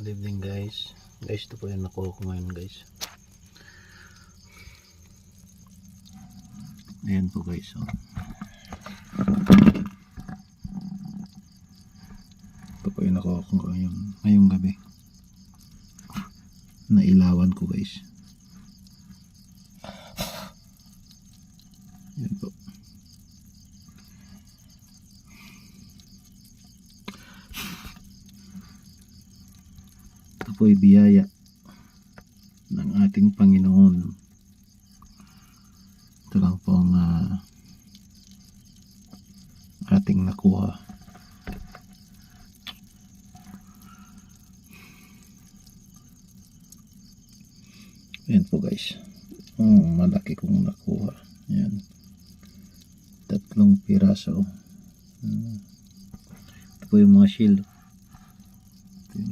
Good evening guys. Guys, ito po yung nakuha ko ngayon guys. Ayan po guys. Oh. Ito po yung nakuha ko ngayong gabi. Nailawan ko guys. Ayan po. Ito po'y biyaya ng ating Panginoon. Ito lang po ang ating nakuha. Ayan po guys. Malaki kong nakuha. Ayan. 3 piraso. Ito po yung mga shield.